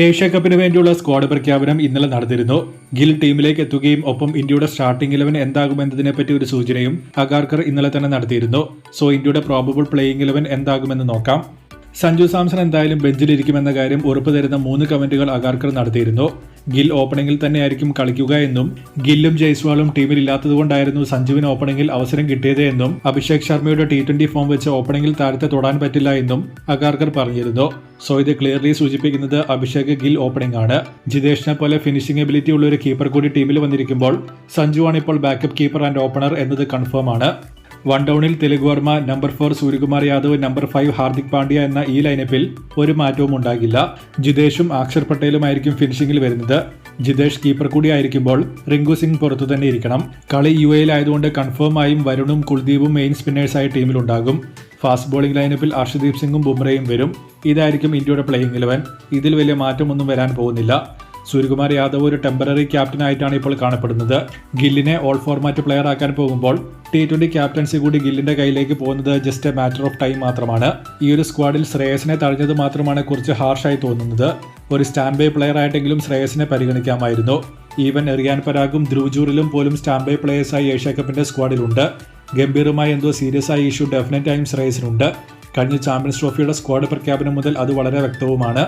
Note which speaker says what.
Speaker 1: Asia കപ്പിന് വേണ്ടിയുള്ള squad പ്രഖ്യാപനം ഇന്നലെ നടന്നിരുന്നു. ഗിൽ ടീമിലേക്ക് എത്തുകയും ഒപ്പം ഇന്ത്യയുടെ സ്റ്റാർട്ടിംഗ് 11 എന്താകുമെന്നതിനെപ്പറ്റി ഒരു സൂചനയും അഗാർക്കർ ഇന്നലെ തന്നെ നടത്തിയിരുന്നു. സോ ഇന്ത്യയുടെ പ്രോബബിൾ പ്ലേയിങ് 11 എന്താകുമെന്ന് നോക്കാം. സഞ്ജു സാംസൺ എന്തായാലും ബെഞ്ചിലിരിക്കുമെന്ന കാര്യം ഉറപ്പു തരുന്ന 3 കമന്റുകൾ അഗാർക്കർ നടത്തിയിരുന്നു. ഗിൽ ഓപ്പണിംഗിൽ തന്നെയായിരിക്കും കളിക്കുക എന്നും ഗില്ലും ജയ്സ്വാളും ടീമിൽ ഇല്ലാത്തതുകൊണ്ടായിരുന്നു സഞ്ജുവിന് ഓപ്പണിംഗിൽ അവസരം കിട്ടിയത് എന്നും അഭിഷേക് ശർമ്മയുടെ T20 ഫോം വെച്ച് ഓപ്പണിംഗിൽ താരത്തെ തൊടാൻ പറ്റില്ല എന്നും അഗാർക്കർ പറഞ്ഞിരുന്നു. സോ ഇത് ക്ലിയർലി സൂചിപ്പിക്കുന്നത് അഭിഷേക് ഗിൽ ഓപ്പണിംഗ് ആണ്. ജിതേഷിനെ പോലെ ഫിനിഷിംഗ് എബിലിറ്റി ഉള്ള ഒരു കീപ്പർ കൂടി ടീമിൽ വന്നിരിക്കുമ്പോൾ സഞ്ജുവാണ് ഇപ്പോൾ ബാക്കപ്പ് കീപ്പർ ആൻഡ് ഓപ്പണർ എന്നത് കൺഫേം ആണ്. 1 ഡൗണിൽ തിലക് വർമ്മ, നമ്പർ 4 സൂര്യകുമാർ യാദവ്, നമ്പർ 5 ഹാർദിക് പാണ്ഡ്യ എന്ന ഈ ലൈനപ്പിൽ ഒരു മാറ്റവും ഉണ്ടാകില്ല. ജിതേഷും അക്ഷർ പട്ടേലുമായിരിക്കും ഫിനിഷിംഗിൽ വരുന്നത്. ജിതേഷ് കീപ്പർ കൂടി ആയിരിക്കുമ്പോൾ റിങ്കു സിംഗ് പുറത്തു തന്നെ ഇരിക്കണം. കളി UAE-യിലായതുകൊണ്ട് കൺഫേം ആയും വരുണും കുൽദീപും മെയിൻ സ്പിന്നേഴ്സായി ടീമിലുണ്ടാകും. ഫാസ്റ്റ് ബോളിംഗ് ലൈനപ്പിൽ അർഷദീപ് സിംഗും ബുംറയും വരും. ഇതായിരിക്കും ഇന്ത്യയുടെ പ്ലേയിങ് 11. ഇതിൽ വലിയ മാറ്റമൊന്നും വരാൻ പോകുന്നില്ല. സൂര്യകുമാർ യാദവ് ഒരു ടെമ്പററി ക്യാപ്റ്റനായിട്ടാണ് ഇപ്പോൾ കാണപ്പെടുന്നത്. ഗില്ലിനെ ഓൾ ഫോർമാറ്റ് പ്ലെയർ ആക്കാൻ പോകുമ്പോൾ T20 ക്യാപ്റ്റൻസി കൂടി ഗില്ലിന്റെ കയ്യിലേക്ക് പോകുന്നത് just A matter of time മാത്രമാണ്. ഈ ഒരു സ്ക്വാഡിൽ ശ്രേയസിനെ തഴഞ്ഞത് മാത്രമാണ് കുറച്ച് ഹാർഷായി തോന്നുന്നത്. ഒരു സ്റ്റാൻഡ് ബൈ പ്ലെയർ ആയിട്ടെങ്കിലും ശ്രേയസിനെ പരിഗണിക്കാമായിരുന്നു. ഈവൻ റിയാൻ പരാഗും ധ്രുവ് ജൂറിലും പോലും സ്റ്റാൻഡ് ബൈ പ്ലേയേഴ്സായി ഏഷ്യ കപ്പിന്റെ സ്ക്വാഡിലുണ്ട്. ഗംഭീറുമായി എന്തോ സീരിയസ് ആയ ഇഷ്യൂ ഡെഫിനറ്റായും ശ്രേയസിനുണ്ട്. കഴിഞ്ഞ ചാമ്പ്യൻസ് ട്രോഫിയുടെ സ്ക്വാഡ് പ്രഖ്യാപനം മുതൽ അത് വളരെ വ്യക്തവുമാണ്.